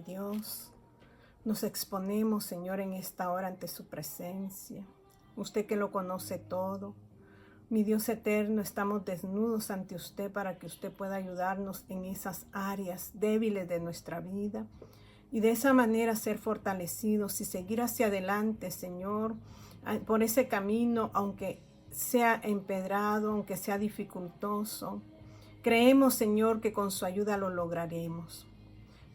Padre Dios, nos exponemos, Señor, en esta hora ante su presencia. Usted que lo conoce todo. Mi Dios eterno, estamos desnudos ante usted para que usted pueda ayudarnos en esas áreas débiles de nuestra vida y de esa manera ser fortalecidos y seguir hacia adelante, Señor, por ese camino, aunque sea empedrado, aunque sea dificultoso. Creemos, Señor, que con su ayuda lo lograremos.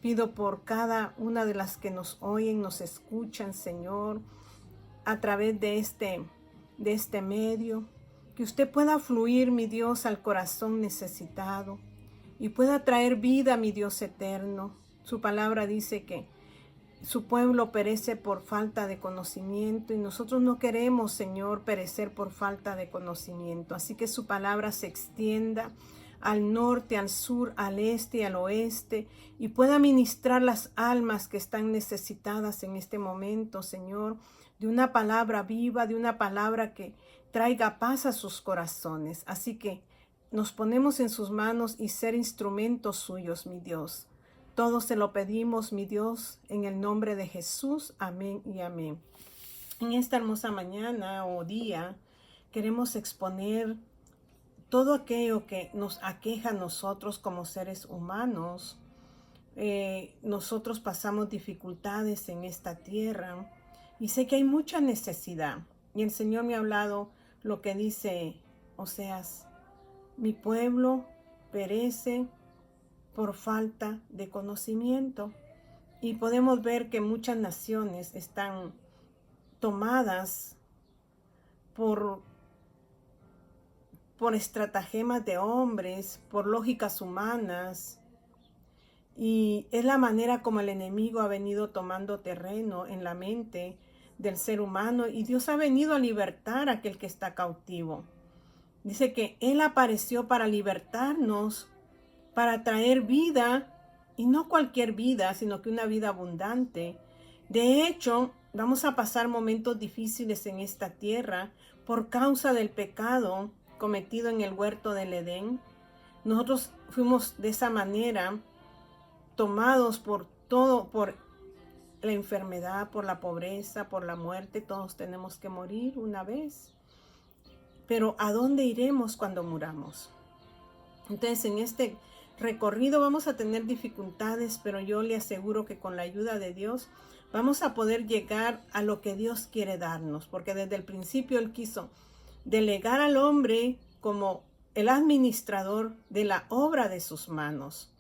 Pido por cada una de las que nos oyen, nos escuchan, Señor, a través de este medio, que usted pueda fluir, mi Dios, al corazón necesitado y pueda traer vida, mi Dios eterno. Su palabra dice que su pueblo perece por falta de conocimiento y nosotros no queremos, Señor, perecer por falta de conocimiento. Así que su palabra se extienda al norte, al sur, al este y al oeste y pueda ministrar las almas que están necesitadas en este momento, Señor, de una palabra viva, de una palabra que traiga paz a sus corazones. Así que nos ponemos en sus manos y ser instrumentos suyos, mi Dios. Todo se lo pedimos, mi Dios, en el nombre de Jesús. Amén y amén. En esta hermosa mañana o día queremos exponer todo aquello que nos aqueja a nosotros como seres humanos. Nosotros pasamos dificultades en esta tierra y sé que hay mucha necesidad. Y el Señor me ha hablado lo que dice Oseas: mi pueblo perece por falta de conocimiento. Y podemos ver que muchas naciones están tomadas por estratagemas de hombres, por lógicas humanas. Y es la manera como el enemigo ha venido tomando terreno en la mente del ser humano. Y Dios ha venido a libertar a aquel que está cautivo. Dice que Él apareció para libertarnos, para traer vida, y no cualquier vida, sino que una vida abundante. De hecho, vamos a pasar momentos difíciles en esta tierra por causa del pecado cometido en el huerto del Edén. Nosotros fuimos de esa manera tomados por todo, por la enfermedad, por la pobreza, por la muerte. Todos tenemos que morir una vez. Pero ¿a dónde iremos cuando muramos? Entonces, en este recorrido vamos a tener dificultades, pero yo le aseguro que con la ayuda de Dios vamos a poder llegar a lo que Dios quiere darnos, porque desde el principio Él quiso delegar al hombre como el administrador de la obra de sus manos.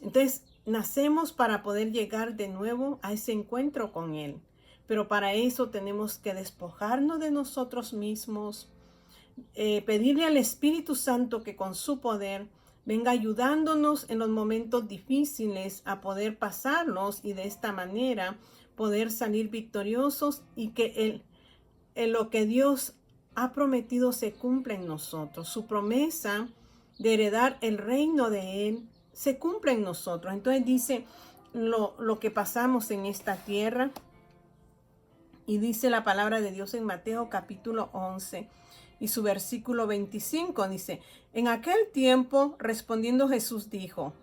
Entonces, nacemos para poder llegar de nuevo a ese encuentro con Él, pero para eso tenemos que despojarnos de nosotros mismos, pedirle al Espíritu Santo que con su poder venga ayudándonos en los momentos difíciles a poder pasarlos y de esta manera poder salir victoriosos y que lo que Dios ha prometido se cumpla en nosotros. Su promesa de heredar el reino de Él se cumple en nosotros. Entonces dice lo que pasamos en esta tierra, y dice la palabra de Dios en Mateo capítulo 11 y su versículo 25, dice: en aquel tiempo respondiendo Jesús dijo: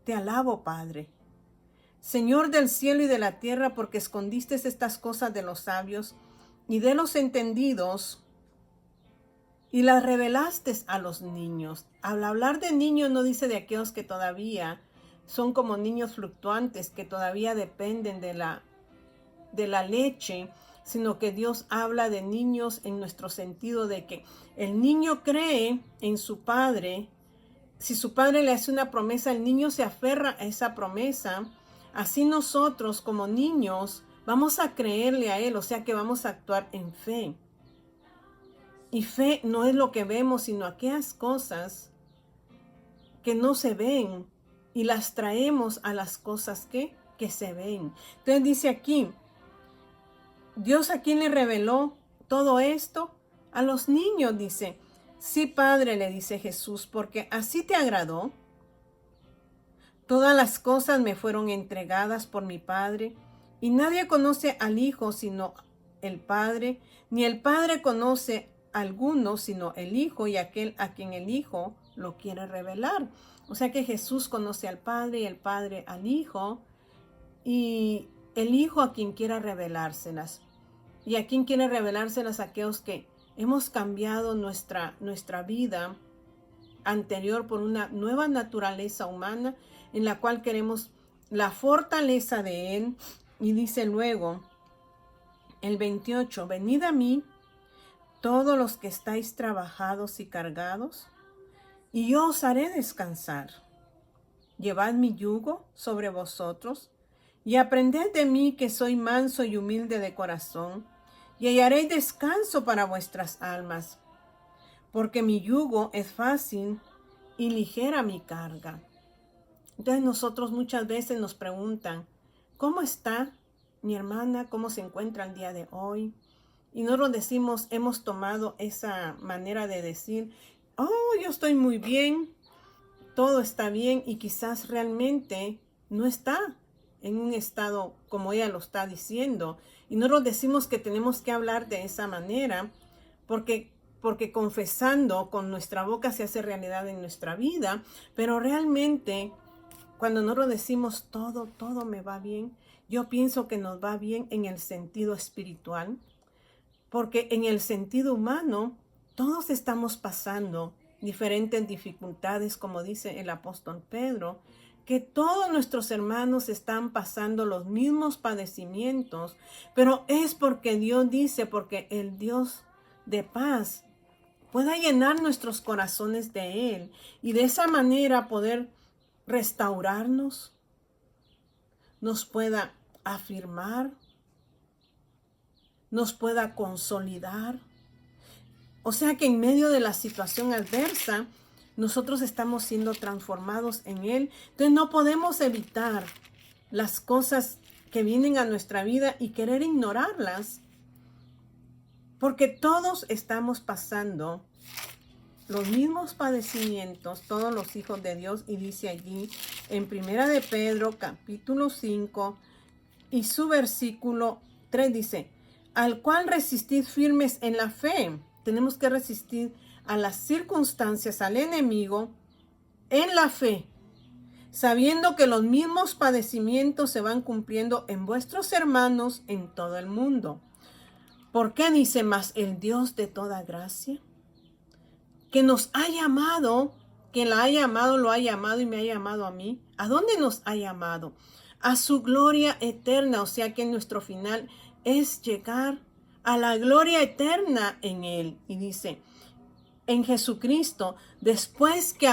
te alabo, Padre, Señor del cielo y de la tierra, porque escondiste estas cosas de los sabios y de los entendidos y las revelaste a los niños. Al hablar de niños no dice de aquellos que todavía son como niños fluctuantes, que todavía dependen de la leche, sino que Dios habla de niños en nuestro sentido de que el niño cree en su padre. Si su padre le hace una promesa, el niño se aferra a esa promesa. Así nosotros como niños vamos a creerle a Él, o sea que vamos a actuar en fe. Y fe no es lo que vemos, sino aquellas cosas que no se ven y las traemos a las cosas que se ven. Entonces dice aquí, Dios a quien le reveló todo esto, a los niños, dice: sí, Padre, le dice Jesús, porque así te agradó. Todas las cosas me fueron entregadas por mi Padre, y nadie conoce al Hijo sino el Padre, ni el Padre conoce a alguno sino el Hijo y aquel a quien el Hijo lo quiere revelar. O sea que Jesús conoce al Padre y el Padre al Hijo. y el Hijo a quien quiera revelárselas. Y a quien quiere revelárselas, a aquellos que hemos cambiado nuestra vida anterior por una nueva naturaleza humana en la cual queremos la fortaleza de Él. Y dice luego el 28, venid a mí todos los que estáis trabajados y cargados, y yo os haré descansar. Llevad mi yugo sobre vosotros, y aprended de mí, que soy manso y humilde de corazón, y hallaréis descanso para vuestras almas, porque mi yugo es fácil y ligera mi carga. Entonces nosotros muchas veces nos preguntan, ¿cómo está mi hermana? ¿Cómo se encuentra el día de hoy? Y nosotros decimos, hemos tomado esa manera de decir, oh, yo estoy muy bien, todo está bien, y quizás realmente no está en un estado como ella lo está diciendo. Y nosotros decimos que tenemos que hablar de esa manera, porque confesando con nuestra boca se hace realidad en nuestra vida, pero realmente cuando nosotros decimos todo me va bien, yo pienso que nos va bien en el sentido espiritual, porque en el sentido humano todos estamos pasando diferentes dificultades, como dice el apóstol Pedro, que todos nuestros hermanos están pasando los mismos padecimientos, pero es porque Dios dice, porque el Dios de paz pueda llenar nuestros corazones de Él y de esa manera poder restaurarnos, nos pueda afirmar, nos pueda consolidar. O sea que en medio de la situación adversa, nosotros estamos siendo transformados en Él. Entonces no podemos evitar las cosas que vienen a nuestra vida y querer ignorarlas, porque todos estamos pasando los mismos padecimientos, todos los hijos de Dios. Y dice allí en Primera de Pedro, capítulo 5, y su versículo 3 dice, al cual resistid firmes en la fe. Tenemos que resistir a las circunstancias, al enemigo, en la fe, sabiendo que los mismos padecimientos se van cumpliendo en vuestros hermanos en todo el mundo. ¿Por qué dice más el Dios de toda gracia? Que nos ha llamado, que la ha llamado, lo ha llamado y me ha llamado a mí. ¿A dónde nos ha llamado? A su gloria eterna, o sea que nuestro final es llegar a la gloria eterna en Él. Y dice, en Jesucristo, después que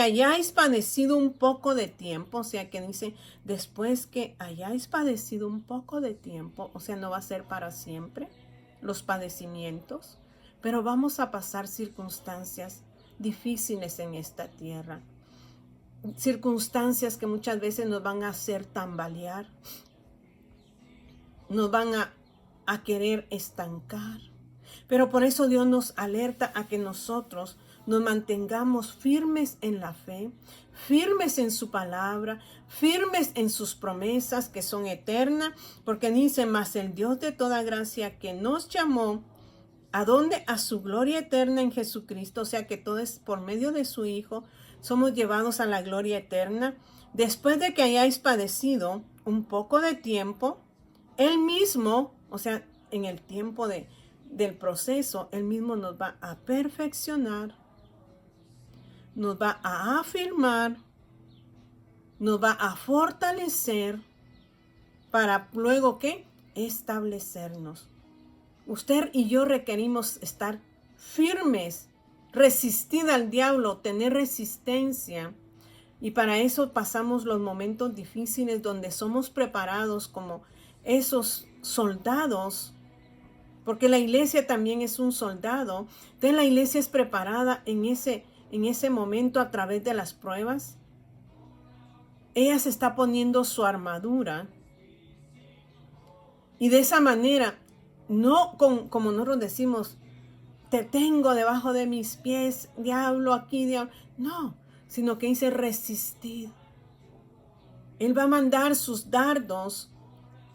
hayáis padecido un poco de tiempo, o sea que dice, después que hayáis padecido un poco de tiempo, o sea, no va a ser para siempre los padecimientos, pero vamos a pasar circunstancias difíciles en esta tierra, circunstancias que muchas veces nos van a hacer tambalear, nos van a querer estancar. Pero por eso Dios nos alerta a que nosotros nos mantengamos firmes en la fe, firmes en su palabra, firmes en sus promesas que son eternas, porque dice, mas el Dios de toda gracia que nos llamó, ¿a dónde? A su gloria eterna en Jesucristo, o sea que todo es por medio de su Hijo, somos llevados a la gloria eterna. Después de que hayáis padecido un poco de tiempo, Él mismo, o sea, en el tiempo del proceso, Él mismo nos va a perfeccionar, nos va a afirmar, nos va a fortalecer para luego, ¿qué? Establecernos. Usted y yo requerimos estar firmes, resistir al diablo, tener resistencia. Y para eso pasamos los momentos difíciles donde somos preparados como esos soldados, porque la iglesia también es un soldado. Entonces la iglesia es preparada en ese momento a través de las pruebas. Ella se está poniendo su armadura. Y de esa manera, no como nosotros decimos, te tengo debajo de mis pies, diablo aquí, diablo. No, sino que dice resistir. Él va a mandar sus dardos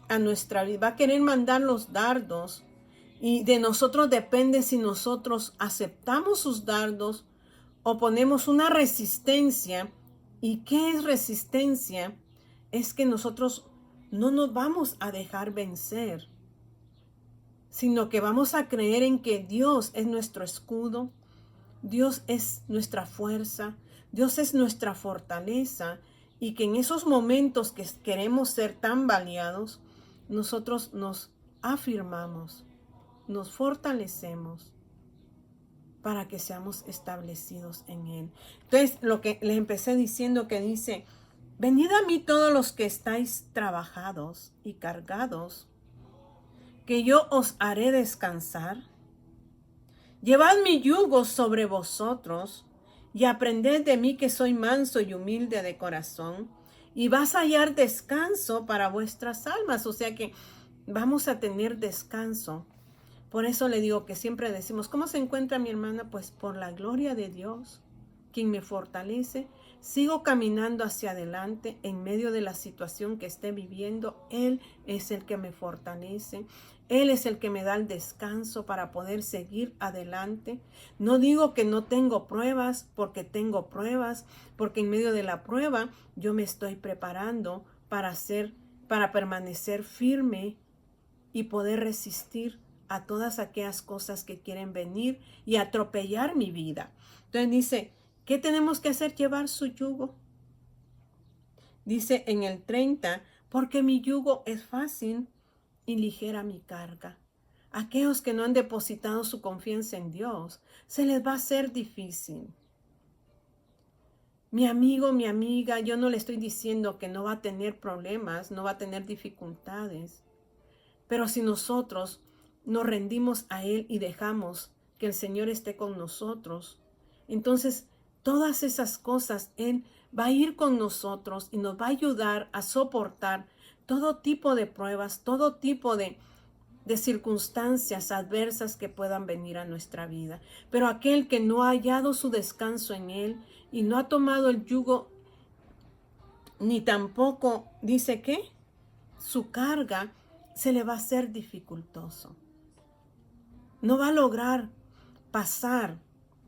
a nuestra vida, va a querer mandar los dardos. Y de nosotros depende si nosotros aceptamos sus dardos o ponemos una resistencia. ¿Y qué es resistencia? es que nosotros no nos vamos a dejar vencer, sino que vamos a creer en que Dios es nuestro escudo, Dios es nuestra fuerza, Dios es nuestra fortaleza, y que en esos momentos que queremos ser tambaleados, nosotros nos afirmamos, nos fortalecemos para que seamos establecidos en Él. Entonces, lo que les empecé diciendo, que dice: venid a mí todos los que estáis trabajados y cargados, que yo os haré descansar. Llevad mi yugo sobre vosotros y aprended de mí, que soy manso y humilde de corazón, y vas a hallar descanso para vuestras almas. O sea que vamos a tener descanso. Por eso le digo que siempre decimos: ¿cómo se encuentra mi hermana? Pues por la gloria de Dios, quien me fortalece. Sigo caminando hacia adelante en medio de la situación que esté viviendo. Él es el que me fortalece. Él es el que me da el descanso para poder seguir adelante. No digo que no tengo pruebas, porque tengo pruebas, porque en medio de la prueba yo me estoy preparando para permanecer firme y poder resistir a todas aquellas cosas que quieren venir y atropellar mi vida. Entonces dice, ¿qué tenemos que hacer? Llevar su yugo. Dice en el 30, porque mi yugo es fácil y ligera mi carga. Aquellos que no han depositado su confianza en Dios, se les va a hacer difícil. Mi amigo, mi amiga, yo no le estoy diciendo que no va a tener problemas, no va a tener dificultades. Pero si nosotros nos rendimos a Él y dejamos que el Señor esté con nosotros, entonces todas esas cosas Él va a ir con nosotros y nos va a ayudar a soportar todo tipo de pruebas, todo tipo de circunstancias adversas que puedan venir a nuestra vida. Pero aquel que no ha hallado su descanso en Él y no ha tomado el yugo, ni tampoco, dice que su carga, se le va a hacer dificultoso. No va a lograr pasar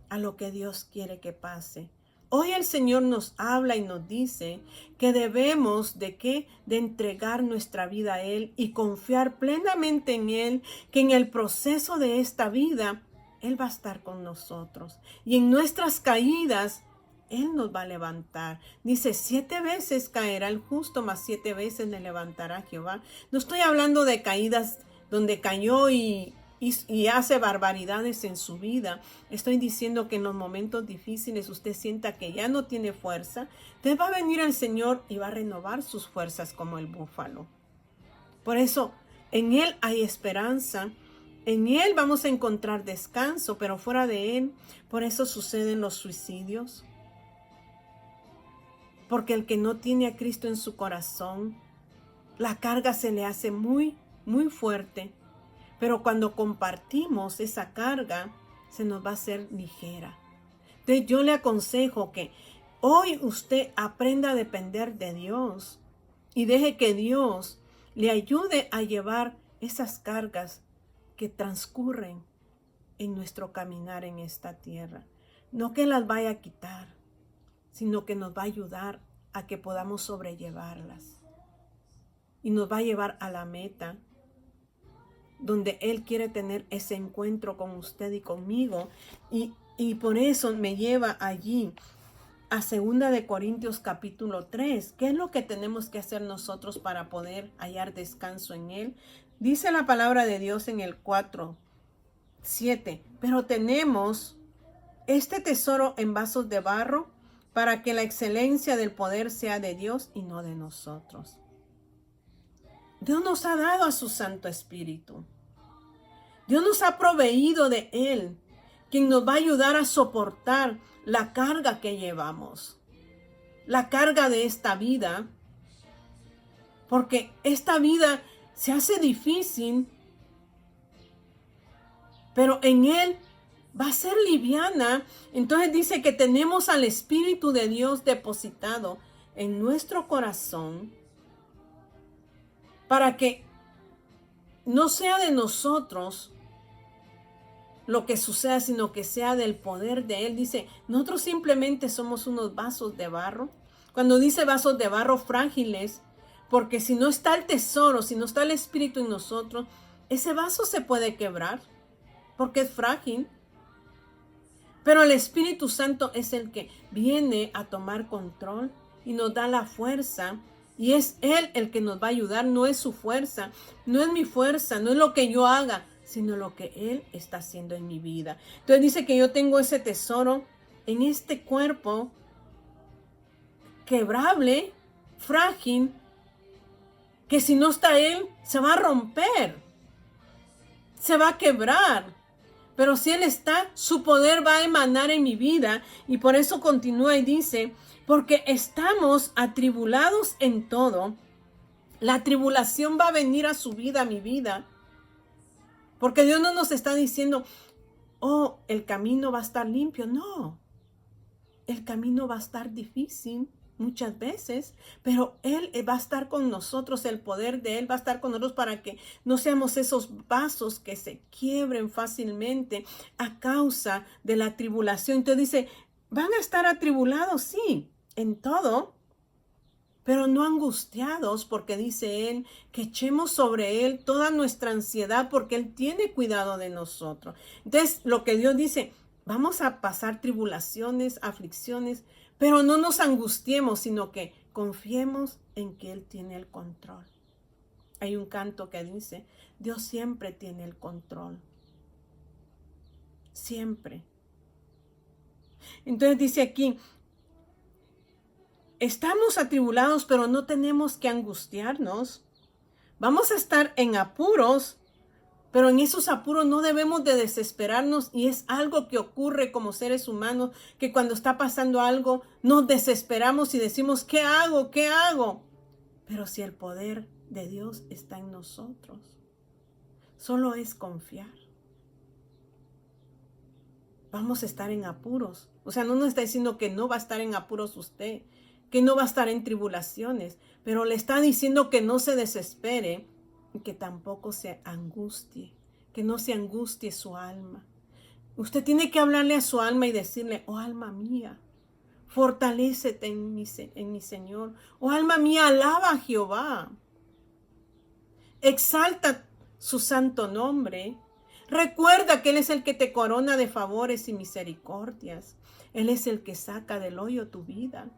a lo que Dios quiere que pase. Hoy el Señor nos habla y nos dice que debemos de entregar nuestra vida a Él y confiar plenamente en Él, que en el proceso de esta vida Él va a estar con nosotros. Y en nuestras caídas Él nos va a levantar. Dice, 7 veces caerá el justo, mas 7 veces le levantará Jehová. No estoy hablando de caídas donde cayó y hace barbaridades en su vida. Estoy diciendo que en los momentos difíciles usted sienta que ya no tiene fuerza. Entonces va a venir el Señor y va a renovar sus fuerzas como el búfalo. Por eso, en Él hay esperanza. En Él vamos a encontrar descanso, pero fuera de Él, por eso suceden los suicidios. Porque el que no tiene a Cristo en su corazón, la carga se le hace muy, muy fuerte. Pero cuando compartimos esa carga, se nos va a hacer ligera. Entonces yo le aconsejo que hoy usted aprenda a depender de Dios y deje que Dios le ayude a llevar esas cargas que transcurren en nuestro caminar en esta tierra. No que las vaya a quitar, sino que nos va a ayudar a que podamos sobrellevarlas. Y nos va a llevar a la meta, donde Él quiere tener ese encuentro con usted y conmigo. Y por eso me lleva allí a 2 de Corintios capítulo 3. ¿Qué es lo que tenemos que hacer nosotros para poder hallar descanso en Él? Dice la palabra de Dios en el 4:7. Pero tenemos este tesoro en vasos de barro, para que la excelencia del poder sea de Dios y no de nosotros. Dios nos ha dado a su Santo Espíritu. Dios nos ha proveído de Él, quien nos va a ayudar a soportar la carga que llevamos, la carga de esta vida, porque esta vida se hace difícil, pero en Él va a ser liviana. Entonces dice que tenemos al Espíritu de Dios depositado en nuestro corazón, para que no sea de nosotros lo que suceda, sino que sea del poder de Él. Dice, nosotros simplemente somos unos vasos de barro. Cuando dice vasos de barro frágiles, Porque si no está el tesoro, si no está el Espíritu en nosotros, ese vaso se puede quebrar porque es frágil. Pero el Espíritu Santo es el que viene a tomar control y nos da la fuerza. Y es Él el que nos va a ayudar, no es su fuerza, no es mi fuerza, no es lo que yo haga, sino lo que Él está haciendo en mi vida. Entonces dice que yo tengo ese tesoro en este cuerpo quebrable, frágil, que si no está Él, se va a romper, se va a quebrar. Pero si Él está, su poder va a emanar en mi vida. Y por eso continúa y dice, porque estamos atribulados en todo. La tribulación va a venir a su vida, a mi vida. Porque Dios no nos está diciendo, oh, el camino va a estar limpio. No, el camino va a estar difícil muchas veces, pero Él va a estar con nosotros, el poder de Él va a estar con nosotros para que no seamos esos vasos que se quiebren fácilmente a causa de la tribulación. Entonces dice, van a estar atribulados, sí, en todo, pero no angustiados, porque dice Él que echemos sobre Él toda nuestra ansiedad, porque Él tiene cuidado de nosotros. Entonces, lo que Dios dice, vamos a pasar tribulaciones, aflicciones, pero no nos angustiemos, sino que confiemos en que Él tiene el control. Hay un canto que dice, Dios siempre tiene el control. Siempre. Entonces dice aquí, estamos atribulados, pero no tenemos que angustiarnos. Vamos a estar en apuros, pero en esos apuros no debemos de desesperarnos, y es algo que ocurre como seres humanos, que cuando está pasando algo nos desesperamos y decimos, ¿qué hago? ¿Qué hago? Pero si el poder de Dios está en nosotros, solo es confiar. Vamos a estar en apuros. O sea, no nos está diciendo que no va a estar en apuros usted, que no va a estar en tribulaciones, pero le está diciendo que no se desespere, que tampoco se angustie, que no se angustie su alma. Usted tiene que hablarle a su alma y decirle, oh alma mía, fortalécete en mi Señor. Oh alma mía, alaba a Jehová. Exalta su santo nombre. Recuerda que Él es el que te corona de favores y misericordias. Él es el que saca del hoyo tu vida,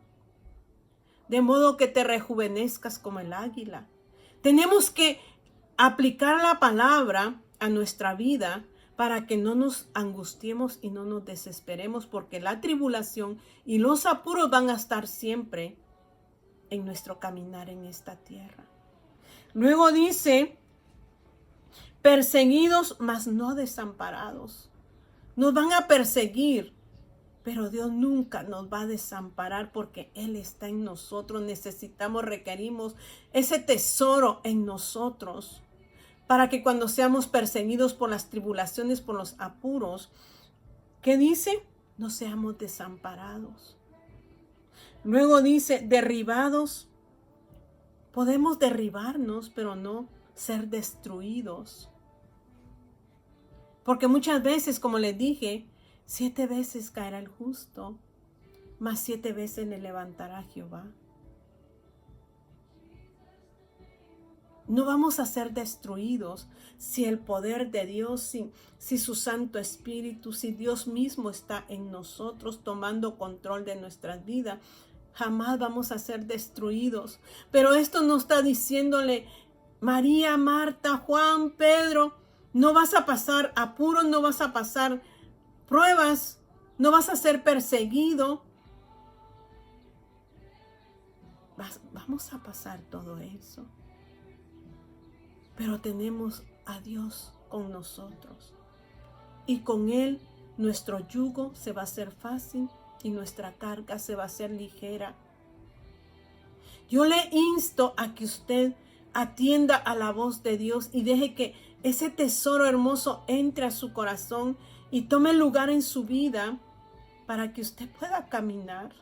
de modo que te rejuvenezcas como el águila. Tenemos que aplicar la palabra a nuestra vida para que no nos angustiemos y no nos desesperemos, porque la tribulación y los apuros van a estar siempre en nuestro caminar en esta tierra. Luego dice, perseguidos, mas no desamparados. Nos van a perseguir, pero Dios nunca nos va a desamparar, porque Él está en nosotros. Requerimos ese tesoro en nosotros, para que cuando seamos perseguidos por las tribulaciones, por los apuros, ¿qué dice? No seamos desamparados. Luego dice, derribados. Podemos derribarnos, pero no ser destruidos. Porque muchas veces, como les dije, 7 veces caerá el justo, mas 7 veces le levantará Jehová. No vamos a ser destruidos si el poder de Dios, si su Santo Espíritu, si Dios mismo está en nosotros tomando control de nuestras vidas. Jamás vamos a ser destruidos. Pero esto no está diciéndole, María, Marta, Juan, Pedro, no vas a pasar apuros, no vas a pasar pruebas, no vas a ser perseguido. Vamos a pasar todo eso. Pero tenemos a Dios con nosotros. Y con Él nuestro yugo se va a hacer fácil y nuestra carga se va a hacer ligera. Yo le insto a que usted atienda a la voz de Dios y deje que ese tesoro hermoso entre a su corazón y tome lugar en su vida, para que usted pueda caminar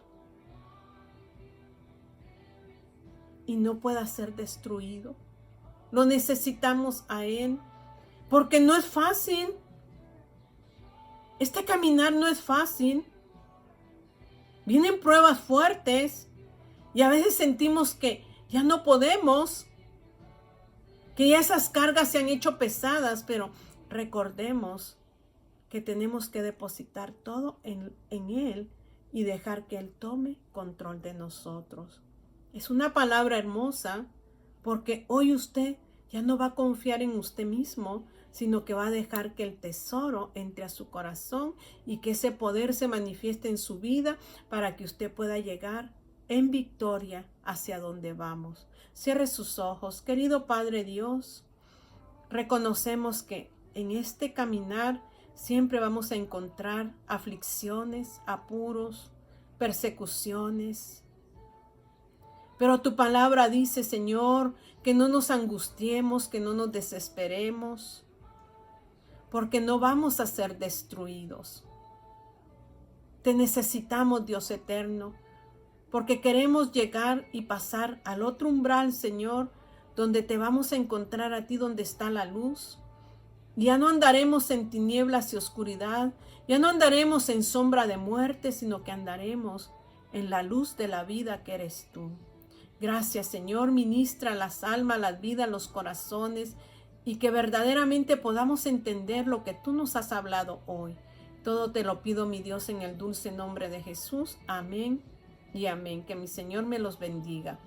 y no pueda ser destruido. Lo necesitamos a Él, porque no es fácil. Este caminar no es fácil. Vienen pruebas fuertes y a veces sentimos que Ya no podemos, que ya esas cargas se han hecho pesadas, pero recordemos que tenemos que depositar todo en Él y dejar que Él tome control de nosotros. Es una palabra hermosa porque hoy usted ya no va a confiar en usted mismo, sino que va a dejar que el tesoro entre a su corazón y que ese poder se manifieste en su vida para que usted pueda llegar en victoria hacia donde vamos. Cierre sus ojos. Querido Padre Dios, reconocemos que en este caminar siempre vamos a encontrar aflicciones, apuros, persecuciones. Pero tu palabra dice, Señor, que no nos angustiemos, que no nos desesperemos, porque no vamos a ser destruidos. Te necesitamos, Dios eterno, porque queremos llegar y pasar al otro umbral, Señor, donde te vamos a encontrar a ti, donde está la luz. Ya no andaremos en tinieblas y oscuridad, ya no andaremos en sombra de muerte, sino que andaremos en la luz de la vida que eres tú. Gracias, Señor, ministra las almas, las vidas, los corazones, y que verdaderamente podamos entender lo que tú nos has hablado hoy. Todo te lo pido, mi Dios, en el dulce nombre de Jesús. Amén y amén. Que mi Señor me los bendiga.